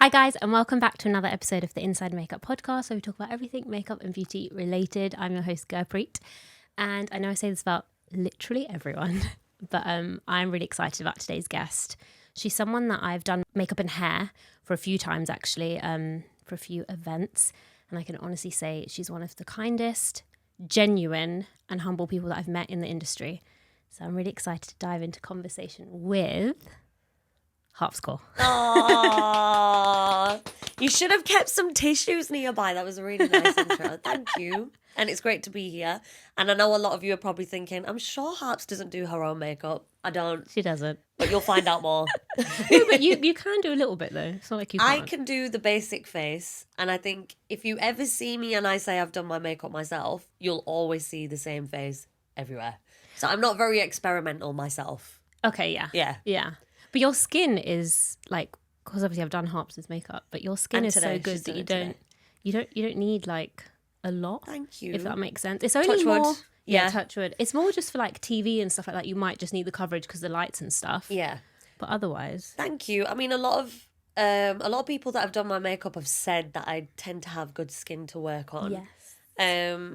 Hi guys, and welcome back to another episode of the Inside Makeup Podcast, where we talk about everything makeup and beauty related. I'm your host, Gurpreet, and I know I say this about literally everyone, but I'm really excited about today's guest. She's someone that I've done makeup and hair for a few times actually, for a few events, and I can honestly say she's one of the kindest, genuine and humble people that I've met in the industry. So I'm really excited to dive into conversation with Harpz Kaur. Aww. You should have kept some tissues nearby. That was a really nice intro. Thank you. And it's great to be here. And I know a lot of you are probably thinking, I'm sure Harpz doesn't do her own makeup. I don't. She doesn't. But you'll find out more. No, but you can do a little bit though. It's not like you can't. I can do the basic face. And I think if you ever see me and I say I've done my makeup myself, you'll always see the same face everywhere. So I'm not very experimental myself. Okay, yeah. Yeah. Yeah. But your skin is like, because obviously I've done Harpz's makeup, but your skin And is today, so good she's that done you it don't need like a lot. Thank you. If that makes sense. It's only Touch wood. more. Yeah. Touch wood. It's more just for like TV and stuff like that. You might just need the coverage because the lights and stuff. Yeah. But otherwise. Thank you. I mean, a lot of people that have done my makeup have said that I tend to have good skin to work on. Yes.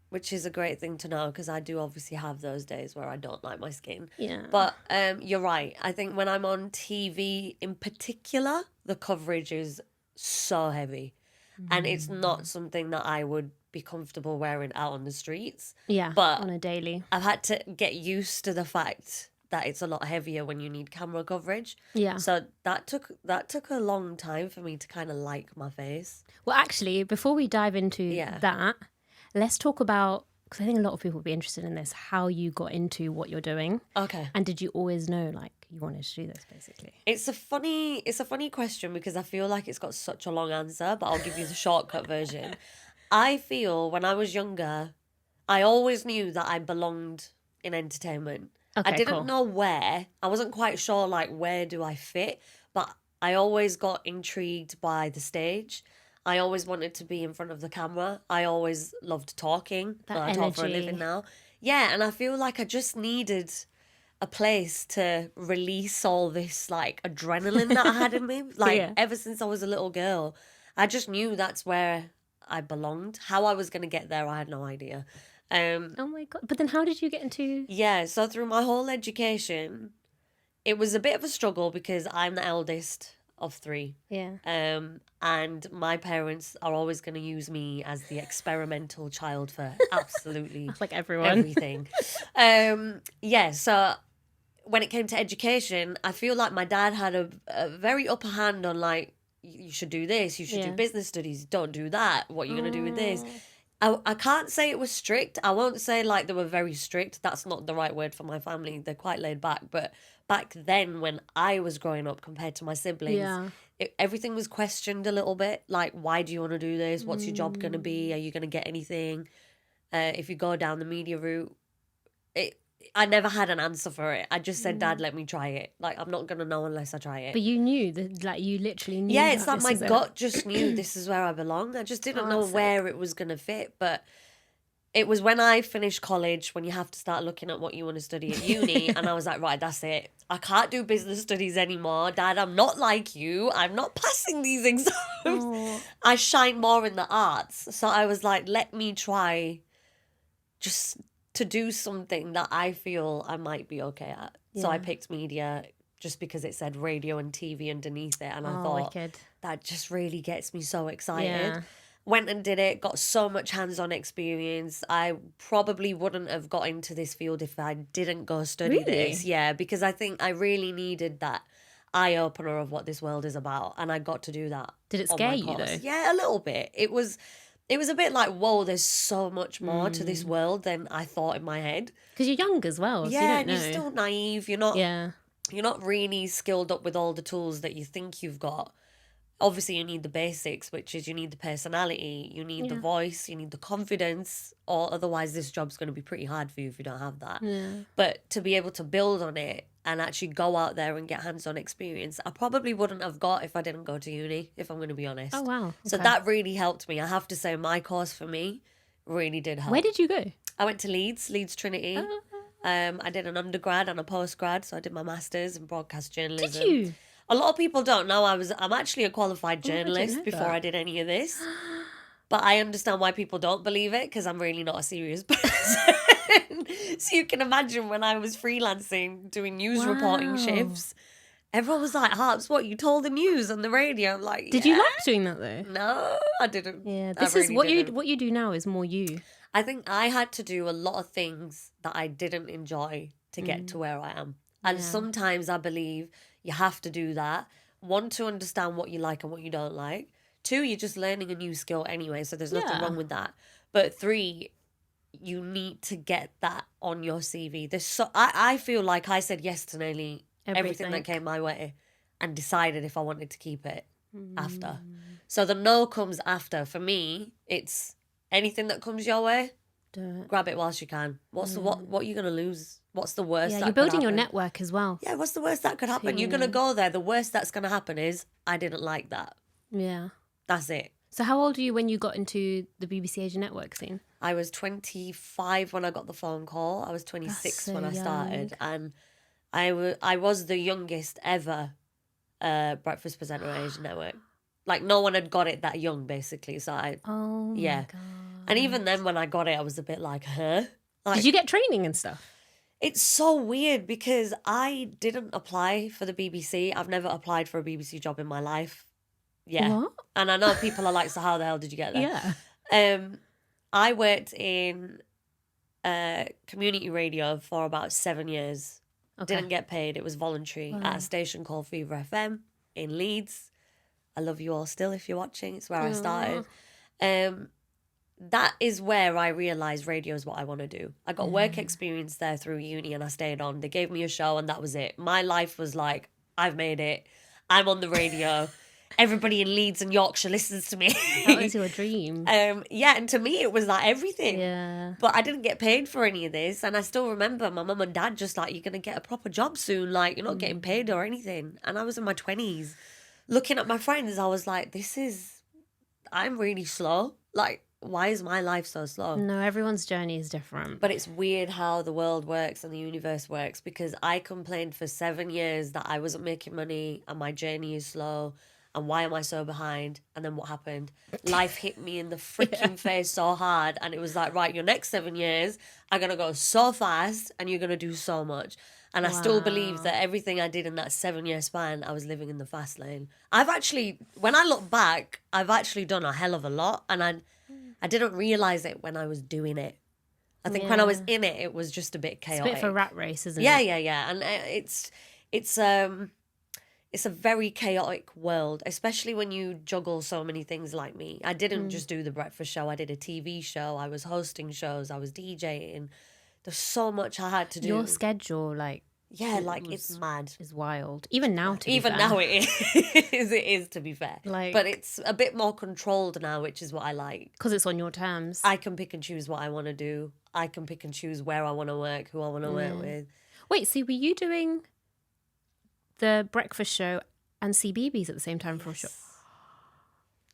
Which is a great thing to know because I do obviously have those days where I don't like my skin. Yeah. But you're right. I think when I'm on TV in particular, the coverage is so heavy. And it's not something that I would be comfortable wearing out on the streets. Yeah. But on a daily. I've had to get used to the fact that it's a lot heavier when you need camera coverage. Yeah. So that took a long time for me to kind of like my face. Well, actually, before we dive into that, let's talk about, because I think a lot of people will be interested in this, how you got into what you're doing. Okay. And did you always know, like, you wanted to do this, basically? It's a funny question because I feel like it's got such a long answer, but I'll give you the shortcut version. I feel when I was younger, I always knew that I belonged in entertainment. Okay, I didn't cool. know where. I wasn't quite sure, like, where do I fit? But I always got intrigued by the stage. I always wanted to be in front of the camera. I always loved talking. That I talk for a energy. living now. Yeah, and I feel like I just needed a place to release all this, like, adrenaline that I had in me. Like, ever since I was a little girl, I just knew that's where I belonged. How I was going to get there, I had no idea. Oh my God. But then how did you get into... Yeah, so through my whole education, it was a bit of a struggle because I'm the eldest of three. Yeah. And my parents are always going to use me as the experimental child for absolutely Like everyone. everything. So when it came to education, I feel like my dad had a very upper hand on, like, you should do this, you should do business studies, don't do that, what are you going to do with this? I can't say it was strict. I won't say like they were very strict. That's not the right word for my family. They're quite laid back. But back then when I was growing up compared to my siblings, everything was questioned a little bit. Like, why do you want to do this? What's your job going to be? Are you going to get anything? If you go down the media route, I never had an answer for it. I just said, Dad, let me try it. Like, I'm not going to know unless I try it. But you knew, that, like, you literally knew. Yeah, it's that like this my is gut just knew this is where I belong. I just didn't know sick. where it was going to fit. But it was when I finished college, when you have to start looking at what you want to study at uni. And I was like, right, that's it. I can't do business studies anymore. Dad, I'm not like you. I'm not passing these exams. Oh. I shine more in the arts. So I was like, let me try just to do something that I feel I might be okay at. So I picked media just because it said radio and TV underneath it. And I thought, wicked. that just really gets me so excited. Yeah. Went and did it, got so much hands-on experience. I probably wouldn't have got into this field if I didn't go study Really? this. Yeah, because I think I really needed that eye-opener of what this world is about. And I got to do that. Did it on scare my you, course. though? Yeah, a little bit. It was a bit like, whoa, there's so much more to this world than I thought in my head. Because you're young as well, so Yeah, you don't and know. you're still naive. You're not really skilled up with all the tools that you think you've got. Obviously, you need the basics, which is you need the personality, you need the voice, you need the confidence, or otherwise this job's going to be pretty hard for you if you don't have that. Yeah. But to be able to build on it and actually go out there and get hands-on experience, I probably wouldn't have got if I didn't go to uni, if I'm going to be honest. Oh, wow. So Okay. that really helped me. I have to say my course for me really did help. Where did you go? I went to Leeds Trinity. I did an undergrad and a postgrad, so I did my master's in broadcast journalism. Did you? A lot of people don't know I'm actually a qualified Oh, I didn't journalist know before that. I did any of this. But I understand why people don't believe it, because I'm really not a serious person. So you can imagine when I was freelancing, doing news reporting Wow. shifts, everyone was like, Harpz, what, you told the news on the radio? I'm like, Did yeah. you like doing that though? No, I didn't. Yeah, I this is really didn't. what you do now is more you. I think I had to do a lot of things that I didn't enjoy to get to where I am. And Yeah. sometimes I believe you have to do that. One, to understand what you like and what you don't like. Two, you're just learning a new skill anyway, so there's nothing Yeah. wrong with that. But three, you need to get that on your CV. I feel like I said yes to nearly everything that came my way and decided if I wanted to keep it after. So the no comes after. For me, it's anything that comes your way, Do it. grab it whilst you can. What are you gonna lose? What's the worst? Yeah, that you're could building your happen? network as well. Yeah, what's the worst that could happen? You're gonna go there. The worst that's gonna happen is I didn't like that. Yeah. That's it. So how old were you when you got into the BBC Asia Network scene? I was 25 when I got the phone call. I was 26 so when I started, young. and I was the youngest ever breakfast presenter at Asian Network. Like, no one had got it that young, basically. So Oh yeah. my god. And even then, when I got it, I was a bit like, huh? Like, Did you get training and stuff? it's so weird because I didn't apply for the BBC. I've never applied for a BBC job in my life. Yeah. What? And I know people are like, so how the hell did you get there? Yeah. I worked in community radio for about 7 years. Okay. Didn't get paid. It was voluntary at a station called Fever FM in Leeds. I love you all still if you're watching. It's where I started. That is where I realised radio is what I want to do. I got work experience there through uni and I stayed on. They gave me a show and that was it. My life was like, I've made it. I'm on the radio. Everybody in Leeds and Yorkshire listens to me. That was your dream. Yeah, and to me it was like everything. Yeah. But I didn't get paid for any of this. And I still remember my mum and dad just like, you're going to get a proper job soon. Like, you're not getting paid or anything. And I was in my 20s. Looking at my friends, I was like, I'm really slow. Like, why is my life so slow? No, everyone's journey is different. But it's weird how the world works and the universe works, because I complained for 7 years that I wasn't making money and my journey is slow and why am I so behind? And then what happened? Life hit me in the freaking face so hard, and it was like, right, your next 7 years are going to go so fast and you're going to do so much. And I still believe that everything I did in that 7-year span, I was living in the fast lane. I've actually, when I look back, I've actually done a hell of a lot, and I didn't realise it when I was doing it. I think when I was in it, it was just a bit chaotic. It's a bit of a rat race, isn't Yeah, it? yeah. And it's a very chaotic world, especially when you juggle so many things like me. I didn't just do the breakfast show. I did a TV show. I was hosting shows. I was DJing. There's so much I had to do. Your schedule, like, yeah, like it's mad. is wild. Even now, to be Even fair. now it is. It is, to be fair. Like- but it's a bit more controlled now, which is what I like. Because it's on your terms. I can pick and choose what I want to do. I can pick and choose where I want to work, who I want to work with. Wait, so were you doing the breakfast show and CBeebies at the same time for a show?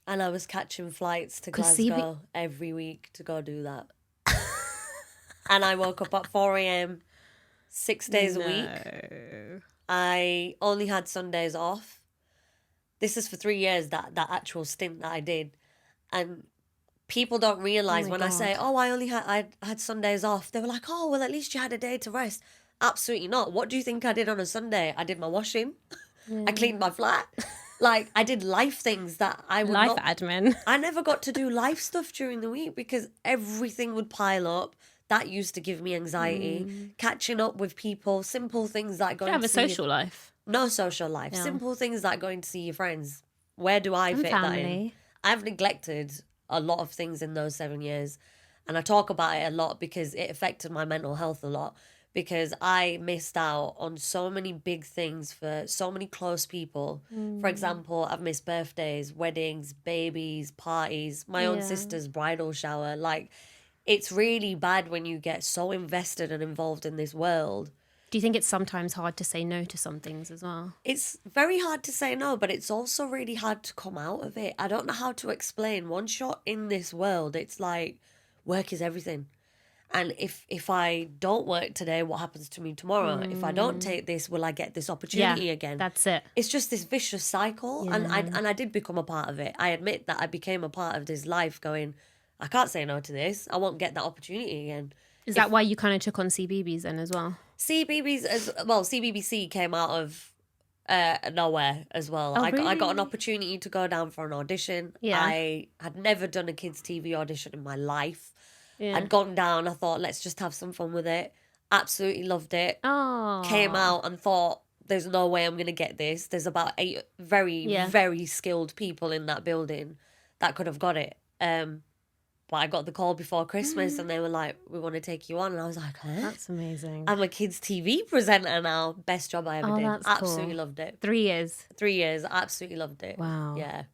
And I was catching flights to 'Cause Glasgow every week to go do that. And I woke up at 4 a.m. 6 days a week. I only had Sundays off. This is for 3 years, that actual stint that I did. And people don't realise when I say, I had Sundays off, they were like, oh, well, at least you had a day to rest. Absolutely not. What do you think I did on a Sunday? I did my washing. I cleaned my flat. Like, I did life things that I would Life not... admin. I never got to do life stuff during the week because everything would pile up. That used to give me anxiety. Catching up with people, simple things like going You have to a see... social life. No social life. Yeah. Simple things like going to see your friends. Where do I And fit that in? family. I've neglected a lot of things in those 7 years. And I talk about it a lot because it affected my mental health a lot. Because I missed out on so many big things for so many close people. For example, I've missed birthdays, weddings, babies, parties, my own sister's bridal shower. Like, it's really bad when you get so invested and involved in this world. Do you think it's sometimes hard to say no to some things as well? It's very hard to say no, but it's also really hard to come out of it. I don't know how to explain. Once you're in this world, it's like work is everything. And if I don't work today, what happens to me tomorrow? If I don't take this, will I get this opportunity again? That's it. It's just this vicious cycle. Yeah. And I did become a part of it. I admit that I became a part of this life going, I can't say no to this. I won't get that opportunity again. Is that why you kind of took on CBeebies then as well? CBeebies came out of nowhere as well. Oh, I got an really? opportunity to go down for an audition. Yeah. I had never done a kids TV audition in my life. Yeah. I'd gone down. I thought, let's just have some fun with it. Absolutely loved it. Oh. Came out and thought, there's no way I'm going to get this. There's about 8 very skilled people in that building that could have got it. But I got the call before Christmas and they were like, we want to take you on. And I was like, huh? That's amazing. I'm a kids TV presenter now. Best job I ever did. That's Absolutely cool. loved it. 3 years. 3 years. Absolutely loved it. Wow. Yeah.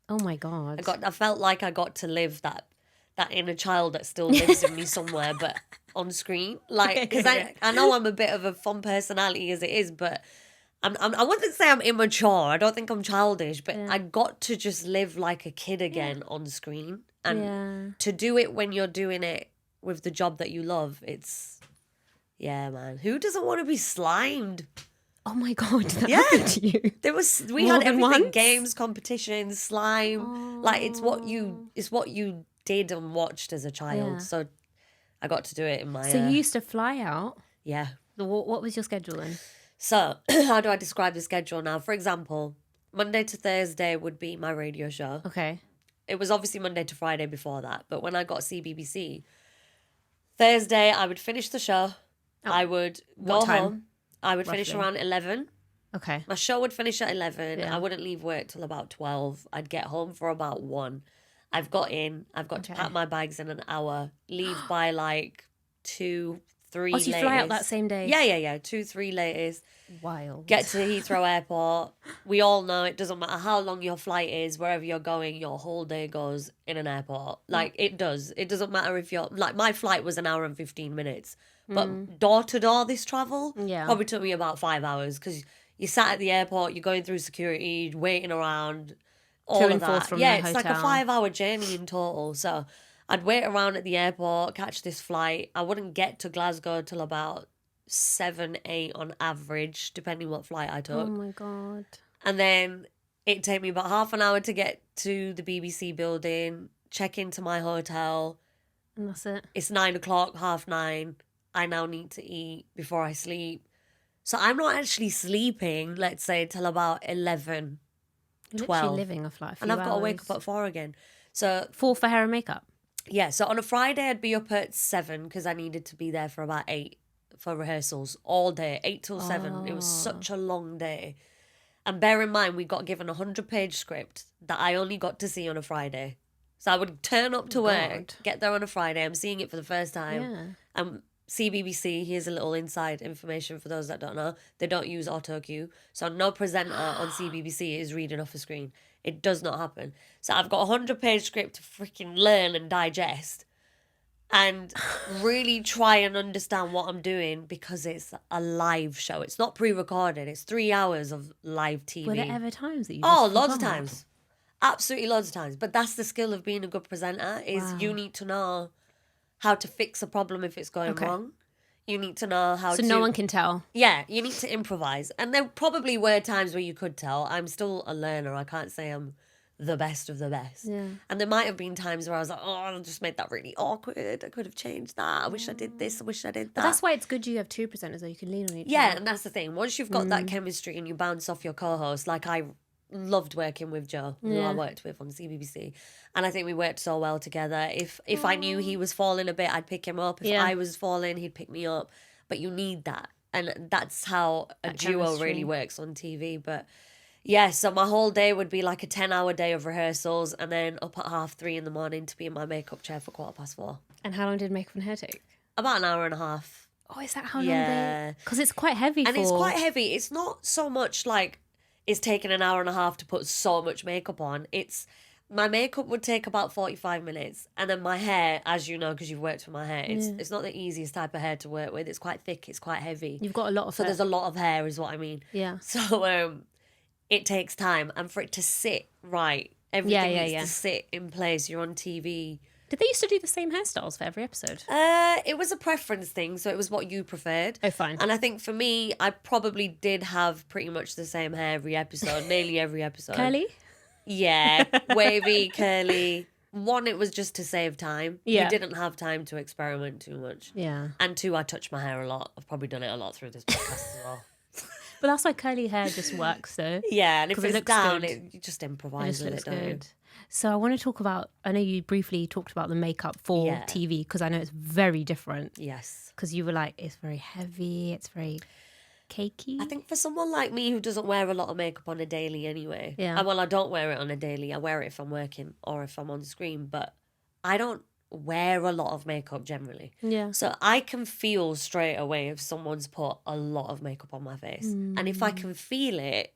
Oh my God. I felt like I got to live that inner child that still lives in me somewhere, but on screen. Like, because I know I'm a bit of a fun personality as it is, but I wouldn't say I'm immature. I don't think I'm childish, but I got to just live like a kid again on screen. And to do it when you're doing it with the job that you love, it's, yeah, man. Who doesn't want to be slimed? Oh my God, that happened to you? We More had than everything, once? games, competitions, slime. Like, it's what you did and watched as a child. Yeah. So I got to do it in my... So you used to fly out? Yeah. What was your schedule then? So how do I describe the schedule now? For example, Monday to Thursday would be my radio show. Okay. It was obviously Monday to Friday before that. But when I got CBBC, Thursday I would finish the show. I would go home. I would finish around 11. Okay. My show would finish at 11. Yeah. I wouldn't leave work till about 12. I'd get home for about 1. I've got to pack my bags in an hour, leave by like 2, 3 Oh, so you fly out that same day? Yeah. 2, 3 latest. Wild. Get to Heathrow Airport. We all know it doesn't matter how long your flight is, wherever you're going, your whole day goes in an airport. Like, it does. It doesn't matter if you're... Like, my flight was 1 hour and 15 minutes. But door to door, this travel probably took me about 5 hours because you sat at the airport, you're going through security, waiting around, all To of and forth that. from Yeah, the it's like a hotel. 5-hour journey in total. So I'd wait around at the airport, catch this flight. I wouldn't get to Glasgow till about 7, 8 on average, depending what flight I took. Oh my God. And then it'd take me about half an hour to get to the BBC building, check into my hotel. And that's it. It's 9 o'clock, 8:30. I now need to eat before I sleep. So I'm not actually sleeping, let's say, till about 11, You're 12. literally living off like a few And I've got to wake hours. up at 4 again. So, 4 for hair and makeup? yeah. So on a Friday, I'd be up at 7 because I needed to be there for about 8 for rehearsals all day, 8 till 7. It was such a long day. And bear in mind, we got given a 100-page script that I only got to see on a Friday. So I would turn up to work, get there on a Friday. I'm seeing it for the first time. Yeah. And CBBC, here's a little inside information for those that don't know. They don't use auto cue. So no presenter on CBBC is reading off a screen. It does not happen. So I've got a 100-page script to freaking learn and digest and really try and understand what I'm doing because it's a live show. It's not pre-recorded. It's 3 hours of live TV. Were there ever times that you Oh, just loads of forgot? times. Absolutely loads of times. But that's the skill of being a good presenter is you need to know how to fix a problem if it's going wrong. You need to know how to... So no one can tell? Yeah, you need to improvise. And there probably were times where you could tell. I'm still a learner. I can't say I'm the best of the best. Yeah. And there might have been times where I was like, oh, I just made that really awkward. I could have changed that. I wish I did this. I wish I did that. But that's why it's good you have 2 presenters, so you can lean on each Yeah, other. and that's the thing. Once you've got that chemistry and you bounce off your co-host, like I loved working with Joe, who I worked with on CBBC, and I think we worked so well together. If I knew he was falling a bit, I'd pick him up. If I was falling, he'd pick me up. But you need that, and that's how a duo chemistry. really works on TV. But yeah, so my whole day would be like a 10-hour day of rehearsals, and then up at 3:30 in the morning to be in my makeup chair for 4:15. And how long did makeup and hair take? About an hour and a half. Oh, is that how long Yeah. Because it's quite heavy And it's quite heavy. It's not so much like it's taking an hour and a half to put so much makeup on. It's my makeup would take about 45 minutes. And then my hair, as you know, because you've worked with my hair, it's not the easiest type of hair to work with. It's quite thick. It's quite heavy. You've got a lot of So hair. there's a lot of hair is what I mean. Yeah. So it takes time. And for it to sit right, everything needs to sit in place. You're on TV Did they used to do the same hairstyles for every episode? It was a preference thing, so it was what you preferred. Oh, fine. And I think for me, I probably did have pretty much the same hair every episode, nearly every episode. Curly? Yeah, wavy, curly. One, it was just to save time. Yeah. You didn't have time to experiment too much. Yeah. And two, I touch my hair a lot. I've probably done it a lot through this podcast as well. But that's why curly hair just works, though. Yeah, and if 'Cause it it's looks down, good. you just It improvise just with looks it, don't you? good. So I want to talk about, I know you briefly talked about the makeup for Yeah. TV, because I know it's very different. Yes. Because you were like, it's very heavy, it's very cakey. I think for someone like me who doesn't wear a lot of makeup on a daily anyway. Yeah. Well, I don't wear it on a daily. I wear it if I'm working or if I'm on screen, but I don't wear a lot of makeup generally. Yeah. So I can feel straight away if someone's put a lot of makeup on my face. And if I can feel it,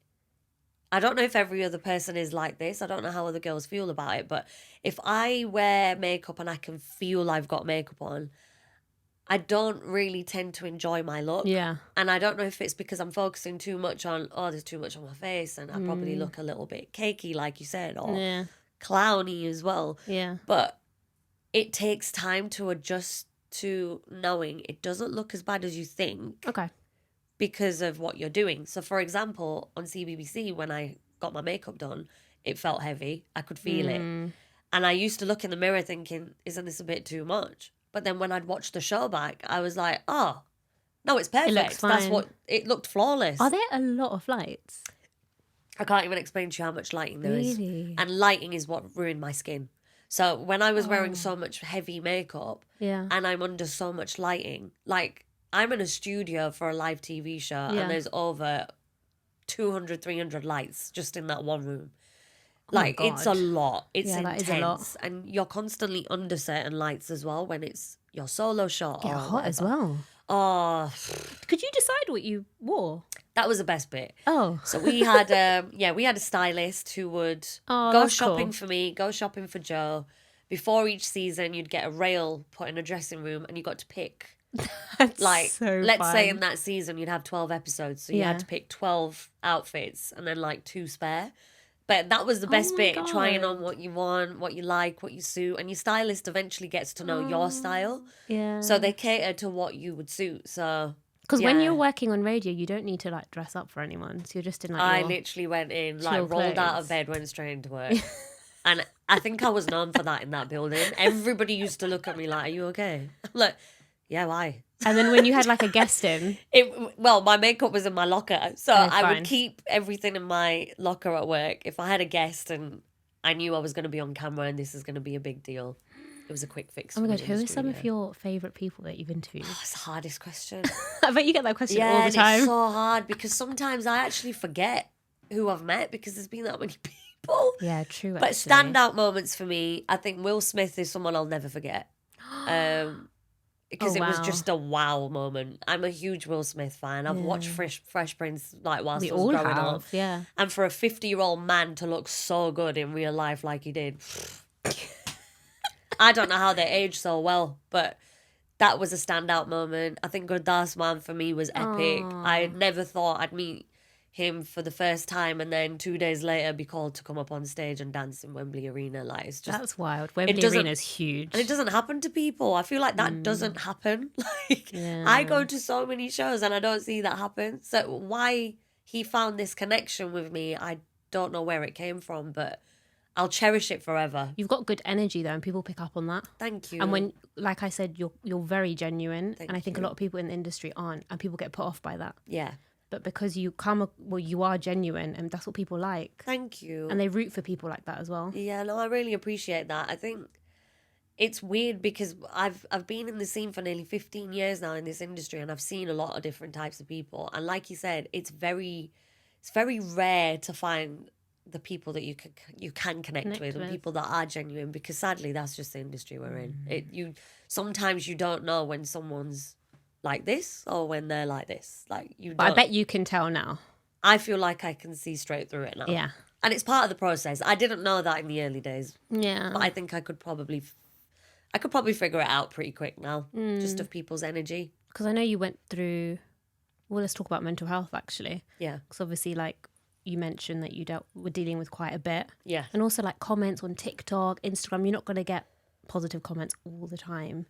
I don't know if every other person is like this. I don't know how other girls feel about it. But if I wear makeup and I can feel I've got makeup on, I don't really tend to enjoy my look. Yeah. And I don't know if it's because I'm focusing too much on, there's too much on my face and I probably look a little bit cakey, like you said, or Yeah. clowny as well. Yeah. But it takes time to adjust to knowing it doesn't look as bad as you think Okay. because of what you're doing. So, for example, on CBeebies, when I got my makeup done, it felt heavy. I could feel it. And I used to look in the mirror thinking, isn't this a bit too much? But then when I'd watched the show back, I was like, oh, no, it's perfect. looks That's fine. what it looked flawless. Are there a lot of lights? I can't even explain to you how much lighting there is. Really? And lighting is what ruined my skin. So when I was wearing so much heavy makeup Yeah. and I'm under so much lighting, like I'm in a studio for a live TV show Yeah. and there's over 200, 300 lights just in that one room. my Like it's a God. lot. It's Yeah, that intense. is a lot. And you're constantly under certain lights as well when it's your solo shot. Get or hot as whatever. well. Oh, Could you decide what you wore? that was the best bit. Oh. So we had we had a stylist who would Oh, go that's shopping cool. for me, go shopping for Joe. Before each season, you'd get a rail put in a dressing room and you got to pick. That's Like, so let's say fun. in that season, you'd have 12 episodes. So you Yeah. had to pick 12 outfits and then like 2 spare. But that was the best my bit, trying God. on what you want, what you like, what you suit. And your stylist eventually gets to know your style. Yeah. So they cater to what you would suit. So Because when yeah. you're working on radio, you don't need to like dress up for anyone. So you're just in like I your... literally went in, like chill rolled out clothes. of bed, went straight into work. And I think I was known for that in that building. Everybody used to look at me like, are you okay? I'm like, yeah, why? And then when you had like a guest in, Well, my makeup was in my locker. So Oh, I fine. would keep everything in my locker at work. If I had a guest and I knew I was going to be on camera and this is going to be a big deal, it was a quick fix. oh my for me God, in who the are some of studio. your favourite people that you've interviewed? That's the hardest question. I bet you get that question Yeah, all the and time. it's so hard because sometimes I actually forget who I've met because there's been that many people. Yeah, true. But actually. standout moments for me, I think Will Smith is someone I'll never forget. Because Oh, it was wow. just a wow moment. I'm a huge Will Smith fan. I've watched Fresh Prince like whilst We I was all growing have, up. yeah. And for a 50-year-old man to look so good in real life like he did, I don't know how they age so well, but that was a standout moment. I think Gurdas Man for me was epic. I never thought I'd meet him for the first time and then 2 days later be called to come up on stage and dance in Wembley Arena. Like it's just That's wild. Wembley doesn't- Arena's huge. and it doesn't happen to people. I feel like that doesn't happen. Like Yeah. I go to so many shows and I don't see that happen. So why he found this connection with me, I don't know where it came from, but I'll cherish it forever. You've got good energy though, and people pick up on that. Thank you. And when, like I said, you're very genuine, Thank and I think you. a lot of people in the industry aren't, and people get put off by that. yeah, But because you you are genuine, and that's what people like, thank you. and they root for people like that as well. Yeah, no, I really appreciate that. I think it's weird because I've been in the scene for nearly 15 years now in this industry, and I've seen a lot of different types of people. And like you said, it's very rare to find the people that you can connect with and people that are genuine, because sadly that's just the industry we're in. Sometimes you don't know when someone's like this or when they're like this. Like you But I don't- bet you can tell now. I feel like I can see straight through it now. Yeah. And it's part of the process. I didn't know that in the early days, Yeah. but I think I could probably figure it out pretty quick now, just of people's energy. Because I know you went through, well, let's talk about mental health actually. Yeah. Because obviously, like you mentioned that were dealing with quite a bit. Yeah. And also like comments on TikTok, Instagram, you're not going to get positive comments all the time.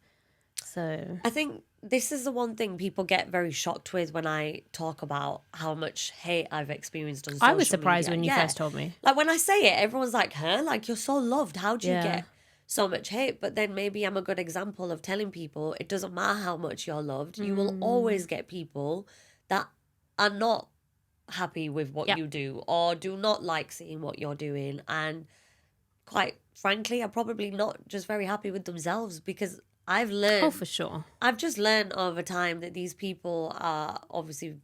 So I think this is the one thing people get very shocked with when I talk about how much hate I've experienced on social media. I was surprised when you Yeah. first told me. Like when I say it, everyone's like, huh? Like you're so loved. How do you Yeah. get so much hate? But then maybe I'm a good example of telling people it doesn't matter how much you're loved. You will always get people that are not happy with what Yeah. you do or do not like seeing what you're doing. And quite frankly, are probably not just very happy with themselves, because I've learned. Oh, for sure. I've just learned over time that these people are obviously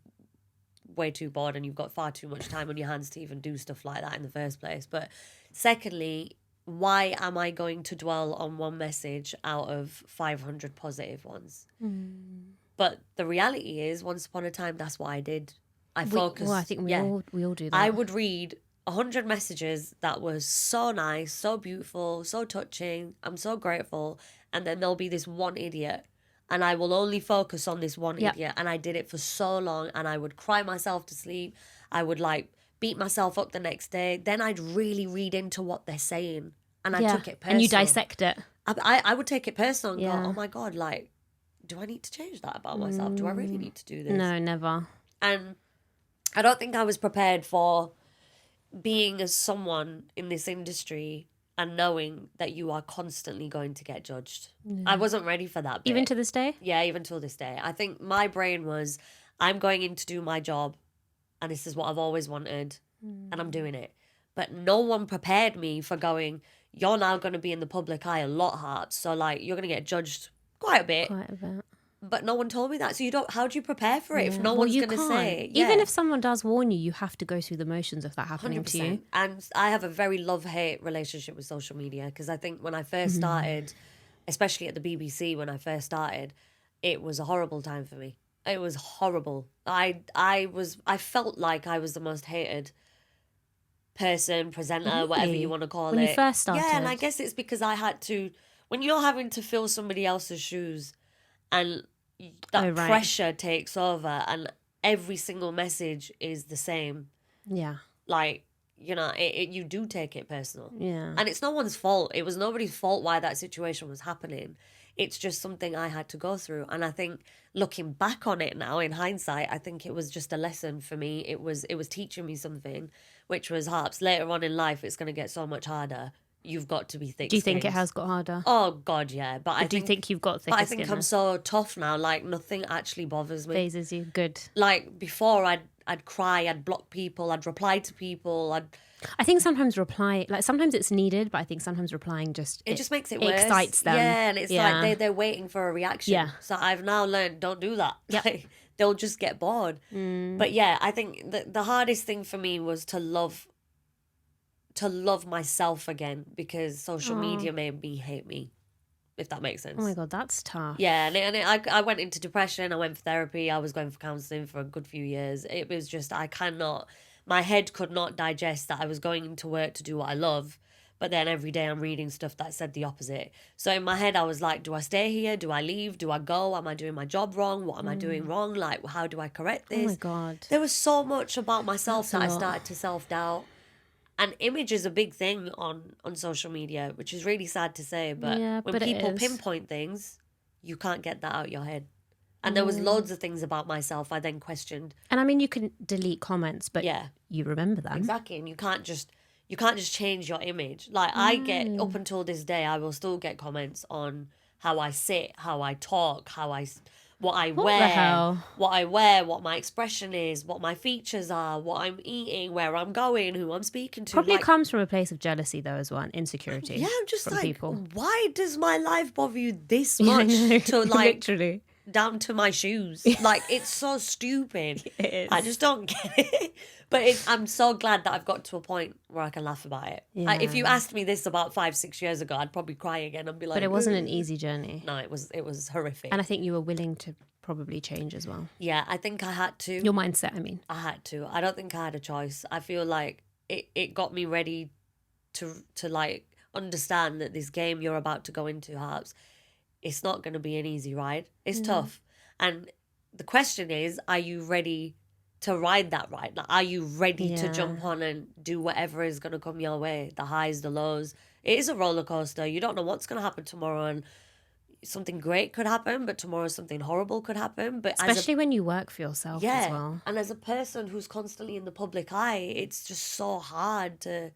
way too bored and you've got far too much time on your hands to even do stuff like that in the first place. But secondly, why am I going to dwell on one message out of 500 positive ones? But the reality is, once upon a time, that's what I did. I focused. Well, I think we all do that. I would read 100 messages that was so nice, so beautiful, so touching. I'm so grateful. And then there'll be this one idiot, and I will only focus on this one idiot. And I did it for so long, and I would cry myself to sleep. I would like beat myself up the next day. Then I'd really read into what they're saying, and I took it personal. And you dissect it. I would take it personal and Yeah. go, oh my God, like, do I need to change that about myself? Do I really need to do this? No, never. And I don't think I was prepared for being as someone in this industry and knowing that you are constantly going to get judged. I wasn't ready for that bit. Even to this day? Yeah, even till this day. I think my brain was, I'm going in to do my job and this is what I've always wanted and I'm doing it. But no one prepared me for going, you're now going to be in the public eye a lot, Harpz. So like, you're going to get judged quite a bit. Quite a bit. But no one told me that. So you don't, how do you prepare for it if no Well, one's you going to can't. say? Even if someone does warn you, you have to go through the motions of that happening to you. And I have a very love-hate relationship with social media, because I think when I first started, especially at the BBC when I first started, it was a horrible time for me. It was horrible. I felt like I was the most hated person, presenter, whatever you want to call it. When you first started? Yeah, and I guess it's because I had to, when you're having to fill somebody else's shoes and that pressure takes over and every single message is the same. Yeah. Like, you know, you do take it personal. Yeah. And it's no one's fault. It was nobody's fault why that situation was happening. It's just something I had to go through. And I think looking back on it now in hindsight, I think it was just a lesson for me. It was teaching me something, which was, Harpz, later on in life, it's going to get so much harder. You've got to be thick. Do you think it has got harder? Oh, God, yeah. But do you think you've got thicker But I think skin I'm so tough now. Like, nothing actually bothers me. Phases you. Good. Like, before, I'd cry, I'd block people, I'd reply to people, I think sometimes sometimes it's needed, but I think sometimes replying it just makes it worse. Excites them. Yeah, and it's like they're waiting for a reaction. Yeah. So I've now learned, don't do that. Yep. Like, they'll just get bored. But yeah, I think the hardest thing for me was to love myself again, because social media made me hate me, if that makes sense. Oh my God, that's tough. Yeah, I went into depression. I went for therapy. I was going for counselling for a good few years. It was just, my head could not digest that I was going into work to do what I love, but then every day I'm reading stuff that said the opposite. So in my head, I was like, do I stay here? Do I leave? Do I go? Am I doing my job wrong? What am I doing wrong? Like, how do I correct this? Oh my God. There was so much about myself that I started to self-doubt. And image is a big thing on social media, which is really sad to say. But when people pinpoint things, you can't get that out your head. And there was loads of things about myself I then questioned. And I mean, you can delete comments, but you remember them. Exactly. And you can't just change your image. Like I get, up until this day, I will still get comments on how I sit, how I talk, what I wear, what my expression is, what my features are, what I'm eating, where I'm going, who I'm speaking to. Probably comes from a place of jealousy though as well, and insecurity. Yeah, I'm just like, people. Why does my life bother you this much? To like literally down to my shoes. Like, it's so stupid. It is. I just don't get it. But I'm so glad that I've got to a point where I can laugh about it. Yeah. If you asked me this about 5-6 years ago, I'd probably cry again and be like... But it wasn't an easy journey. No, it was horrific. And I think you were willing to probably change as well. Yeah, I think I had to. Your mindset, I mean. I had to. I don't think I had a choice. I feel like it got me ready to like understand that this game you're about to go into, Harpz, it's not going to be an easy ride. It's tough. And the question is, are you ready to ride that ride? Like, are you ready to jump on and do whatever is going to come your way? The highs, the lows. it is a roller coaster. You don't know what's going to happen tomorrow, and something great could happen, but tomorrow something horrible could happen. But especially when you work for yourself as well. And as a person who's constantly in the public eye, it's just so hard to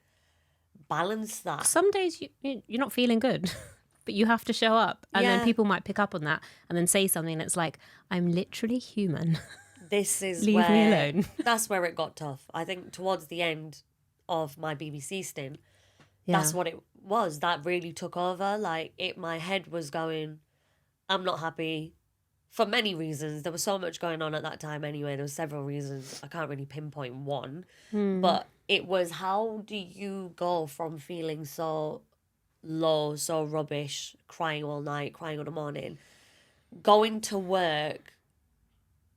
balance that. Some days you're not feeling good, but you have to show up, and then people might pick up on that and then say something that's like, I'm literally human. This is leave me alone. That's where it got tough. I think towards the end of my BBC stint, that's what it was. That really took over. Like, my head was going, I'm not happy for many reasons. There was so much going on at that time anyway. There were several reasons. I can't really pinpoint one. But it was, how do you go from feeling so low, so rubbish, crying all night, crying all the morning, going to work,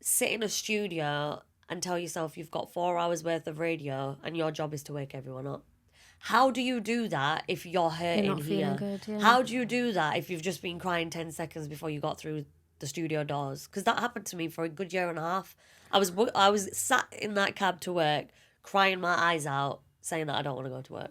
sit in a studio and tell yourself you've got 4 hours worth of radio and your job is to wake everyone up? How do you do that if you're hurting not here? feeling good, How do you do that if you've just been crying 10 seconds before you got through the studio doors? Because that happened to me for a good year and a half. I was sat in that cab to work, crying my eyes out, saying that I don't want to go to work.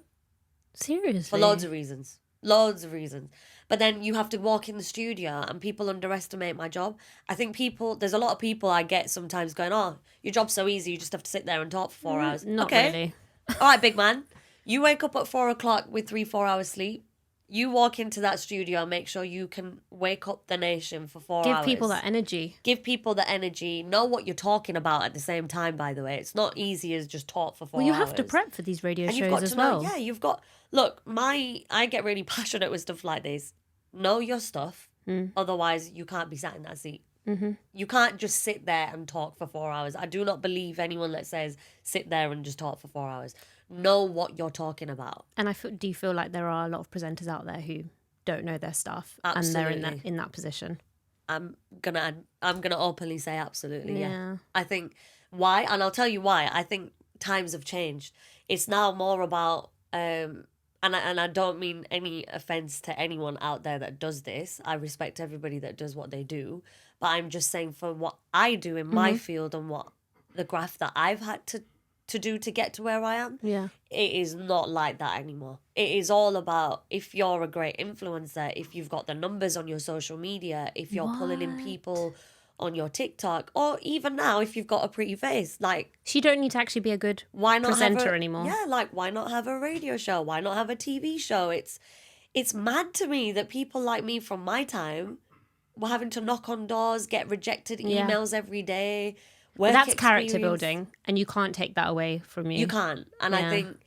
Seriously? For loads of reasons. Loads of reasons. But then you have to walk in the studio and people underestimate my job. I think there's a lot of people I get sometimes going, oh, your job's so easy, you just have to sit there and talk for 4 hours. Not okay. really. All right, big man. You wake up at 4 o'clock with 3-4 hours sleep. You walk into that studio and make sure you can wake up the nation for 4 hours. Give people that energy. Give people the energy. Know what you're talking about at the same time, by the way. It's not easy as just talk for 4 hours. Well, you have to prep for these radio shows as well. Yeah, you've got... Look, I get really passionate with stuff like this. Know your stuff. Otherwise, you can't be sat in that seat. You can't just sit there and talk for 4 hours. I do not believe anyone that says sit there and just talk for 4 hours. Know what you're talking about. And do you feel like there are a lot of presenters out there who don't know their stuff? Absolutely. And they're in that position? I'm gonna openly say absolutely, yeah. I think why, and I'll tell you why. I think times have changed. It's now more about and I don't mean any offense to anyone out there that does this. I respect everybody that does what they do. But I'm just saying, for what I do in my field and what the graft that I've had to do to get to where I am, it is not like that anymore. It is all about, if you're a great influencer, if you've got the numbers on your social media, if you're pulling in people on your TikTok, or even now if you've got a pretty face, like, so you don't need to actually be a good presenter anymore. Yeah, like, why not have a radio show? Why not have a TV show? It's mad to me that people like me from my time were having to knock on doors, get rejected emails every day. But that's character building, and you can't take that away from you. You can't. And I think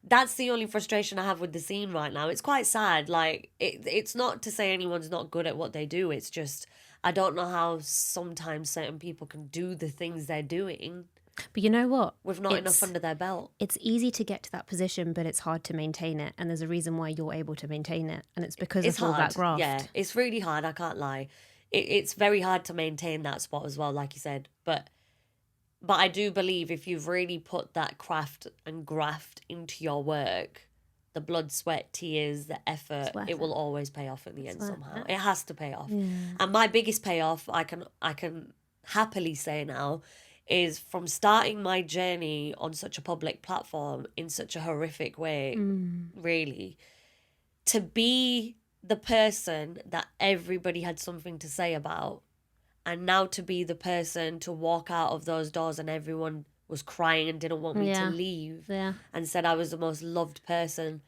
that's the only frustration I have with the scene right now. It's quite sad. Like, it's not to say anyone's not good at what they do. It's just, I don't know how sometimes certain people can do the things they're doing. But you know what? With not enough under their belt. It's easy to get to that position, but it's hard to maintain it. And there's a reason why you're able to maintain it. And it's because of all that graft. Yeah, it's really hard. I can't lie. It's very hard to maintain that spot as well, like you said. But I do believe if you've really put that craft and graft into your work, the blood, sweat, tears, the effort, it will always pay off at the end somehow. It has to pay off. Yeah. And my biggest payoff, I can happily say now, is from starting my journey on such a public platform in such a horrific way, really, to be the person that everybody had something to say about, and now to be the person to walk out of those doors and everyone was crying and didn't want me to leave and said I was the most loved person.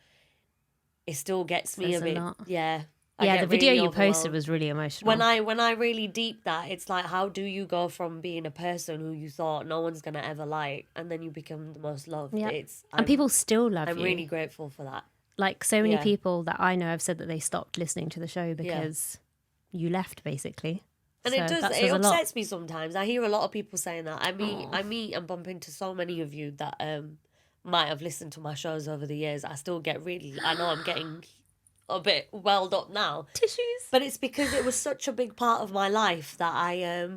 It still gets me a bit. The video you posted was really emotional. When I really deep that, it's like, how do you go from being a person who you thought no one's gonna ever like, and then you become the most loved? Yeah. And people still love you. I'm really grateful for that. Like, so many people that I know have said that they stopped listening to the show because you left, basically. And so it upsets me sometimes. I hear a lot of people saying that. I meet and bump into so many of you that might have listened to my shows over the years. I still get I know I'm getting a bit welled up now. Tissues. But it's because it was such a big part of my life that I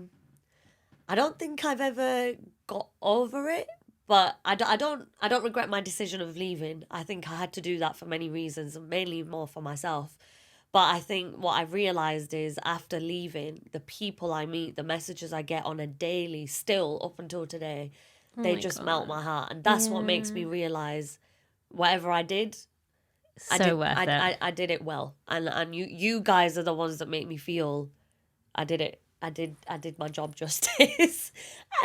don't think I've ever got over it. But I don't regret my decision of leaving. I think I had to do that for many reasons, and mainly more for myself. But I think what I've realised is, after leaving, the people I meet, the messages I get on a daily, still up until today, they just melt my heart. And that's what makes me realise whatever I did, So worth it. I did it well, and you guys are the ones that make me feel I did it. I did my job justice,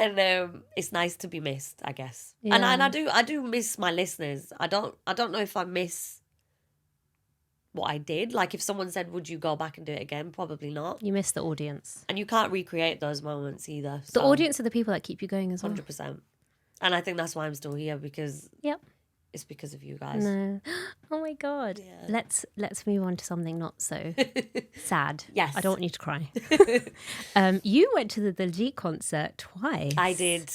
and it's nice to be missed, I guess. And I do miss my listeners. I don't know if I miss what I did. Like if someone said, "Would you go back and do it again?" Probably not. You miss the audience, and you can't recreate those moments either. The audience are the people that keep you going as well. 100%. And I think that's why I'm still here, because it's because of you guys. No. Oh my God. Yeah. Let's move on to something not so sad. Yes. I don't want you to cry. You went to the Diljit concert twice. I did.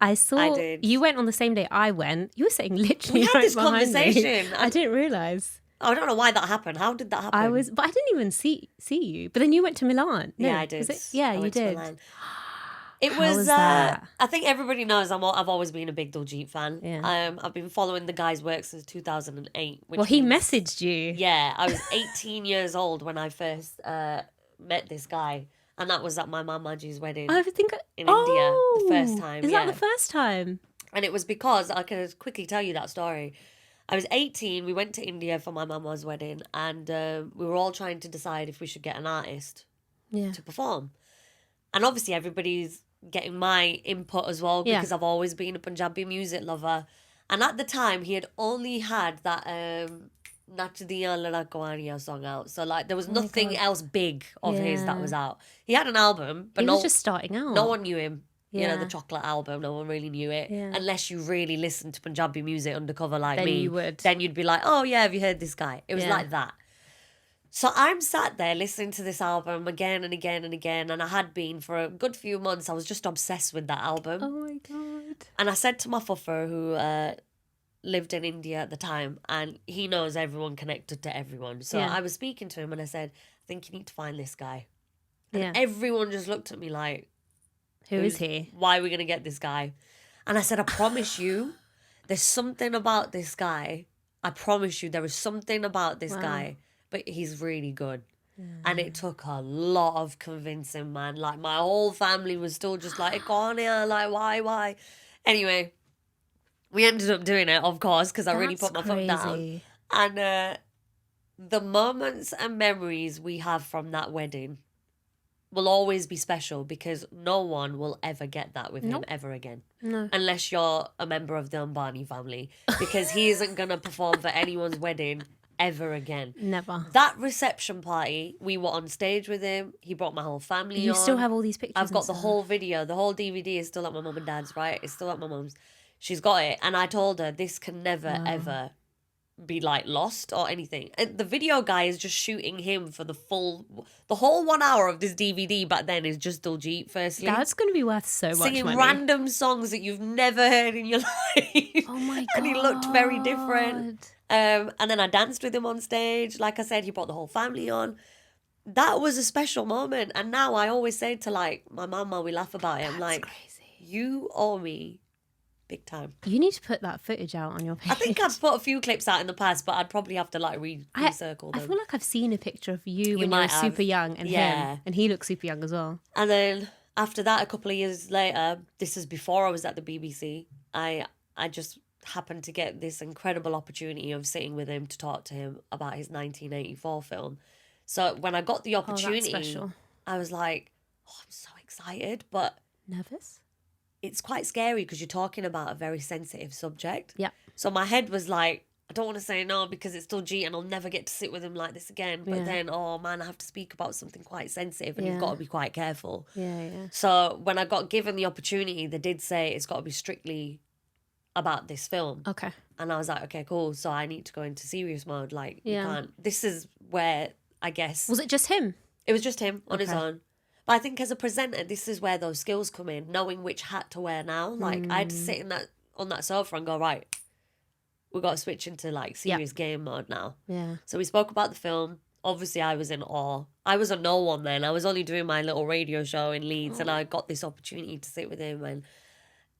I did. You went on the same day I went. You were sitting literally right this behind conversation. me. I didn't realise. I don't know why that happened. How did that happen? But I didn't even see you. But then you went to Milan. No, yeah, I did. Yeah, you did. It was that? I think everybody knows I've always been a big Diljit fan. Yeah. I've been following the guy's work since 2008. Well, he messaged you. Yeah, I was 18 years old when I first met this guy. And that was at my Mamaji's wedding in India the first time. Is that the first time? And it was because, I can quickly tell you that story. I was 18, we went to India for my mama's wedding, and we were all trying to decide if we should get an artist to perform. And obviously everybody's getting my input as well, because I've always been a Punjabi music lover. And at the time, he had only had that Nach Diyan Ladakawaniya song out. So like there was nothing else big of his that was out. He had an album, but he was just starting out. No one knew him. You know, the chocolate album, no one really knew it. Yeah. Unless you really listened to Punjabi music undercover like then me. You would. Then you'd be like, oh yeah, have you heard this guy? It was like that. So I'm sat there listening to this album again and again and again. And I had been for a good few months. I was just obsessed with that album. Oh my God. And I said to my fuffer, who lived in India at the time, and he knows everyone connected to everyone. So I was speaking to him and I said, I think you need to find this guy. And everyone just looked at me like, Who is he? Why are we going to get this guy? And I said, I promise you, there's something about this guy. I promise you, there is something about this guy. But he's really good. Yeah. And it took a lot of convincing, man. Like, my whole family was still just like, Ikonia, like, why? Anyway, we ended up doing it, of course, because I really put my foot down. And the moments and memories we have from that wedding will always be special, because no one will ever get that with him ever again. No. Unless you're a member of the Ambani family, because he isn't going to perform for anyone's wedding ever again. Never. That reception party, we were on stage with him. He brought my whole family on. You still have all these pictures? I've got the whole video. The whole DVD is still at my mum and dad's, right? It's still at my mum's. She's got it. And I told her, this can never, ever be like lost or anything. And the video guy is just shooting him for the whole 1 hour of this DVD back then is just Diljit, firstly. That's going to be worth so much singing money. Random songs that you've never heard in your life. Oh my God. And he looked very different. And then I danced with him on stage. Like I said, he brought the whole family on. That was a special moment. And now I always say to like my mama, we laugh about it. I'm like, crazy. You owe me big time. You need to put that footage out on your page. I think I've put a few clips out in the past, but I'd probably have to like recircle them. I feel like I've seen a picture of you when you were super young and him. And he looks super young as well. And then after that, a couple of years later, this is before I was at the BBC, I just happened to get this incredible opportunity of sitting with him to talk to him about his 1984 film. So when I got the opportunity, I was like, oh, I'm so excited, but nervous. It's quite scary because you're talking about a very sensitive subject. Yeah. So my head was like, I don't want to say no because it's still G and I'll never get to sit with him like this again. But then, oh man, I have to speak about something quite sensitive and you've got to be quite careful. Yeah. So when I got given the opportunity, they did say it's got to be strictly about this film. Okay. And I was like, okay, cool. So I need to go into serious mode. Like, you can't. This is where, I guess. Was it just him? It was just him on his own. But I think as a presenter, this is where those skills come in, knowing which hat to wear now. Like, I had to sit on that sofa and go, right, we've got to switch into, like, serious game mode now. Yeah. So we spoke about the film. Obviously, I was in awe. I was a no one then. I was only doing my little radio show in Leeds, and I got this opportunity to sit with him. And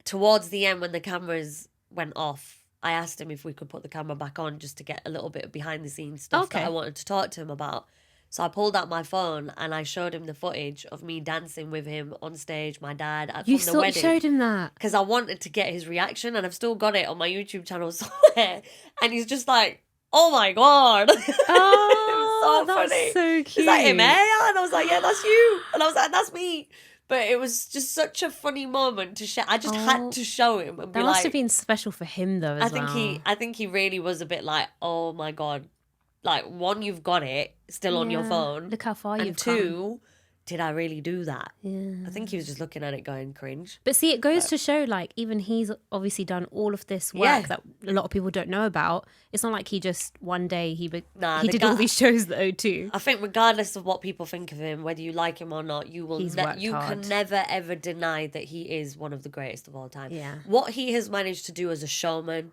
towards the end, when the cameras went off, I asked him if we could put the camera back on just to get a little bit of behind-the-scenes stuff that I wanted to talk to him about. So I pulled out my phone and I showed him the footage of me dancing with him on stage, my dad, at the wedding. You showed him that? Because I wanted to get his reaction, and I've still got it on my YouTube channel somewhere. And he's just like, oh my God. Oh, it was so that's funny. so cute. Is that him, eh? And I was like, yeah, that's you. And I was like, that's me. But it was just such a funny moment to share. I just had to show him and be That like, must have been special for him though as well. I think he really was a bit like, oh my God. Like, one, you've got it still on your phone. Look how far and you've two, did I really do that? Yeah. I think he was just looking at it going cringe. But see, it goes to show, like, even he's obviously done all of this work that a lot of people don't know about. It's not like he just one day he did all these shows at O2. I think regardless of what people think of him, whether you like him or not, you can never ever deny that he is one of the greatest of all time. Yeah. What he has managed to do as a showman,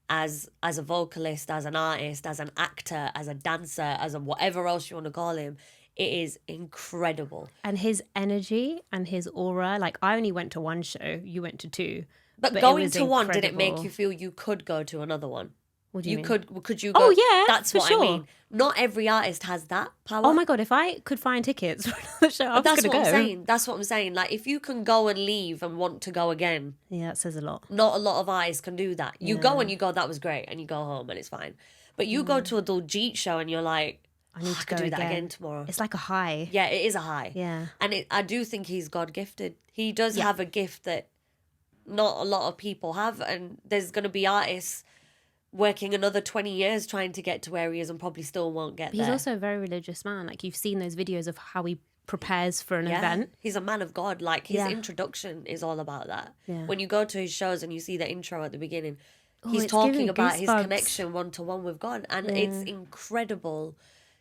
as a vocalist, as an artist, as an actor, as a dancer, as a whatever else you want to call him, it is incredible. And his energy and his aura, like, I only went to one show, you went to two. But going to one, did it make you feel you could go to another one? What do you mean? Could you go? Oh, yeah, that's for what sure. I mean. Not every artist has that power. Oh my God, if I could find tickets for another show, I was going to go. That's what I'm saying. Like, if you can go and leave and want to go again. Yeah, that says a lot. Not a lot of artists can do that. You go and you go, that was great, and you go home and it's fine. But you go to a Diljit show and you're like, I need to do that again tomorrow. It's like a high. Yeah, it is a high. Yeah. And I do think he's God gifted. He does have a gift that not a lot of people have, and there's going to be artists working another 20 years trying to get to where he is and probably still won't get there. He's also a very religious man. Like, you've seen those videos of how he prepares for an event. He's a man of God. Like, his introduction is all about that. Yeah. When you go to his shows and you see the intro at the beginning, he's it's talking giving about his goosebumps. connection one-to-one with God. And it's incredible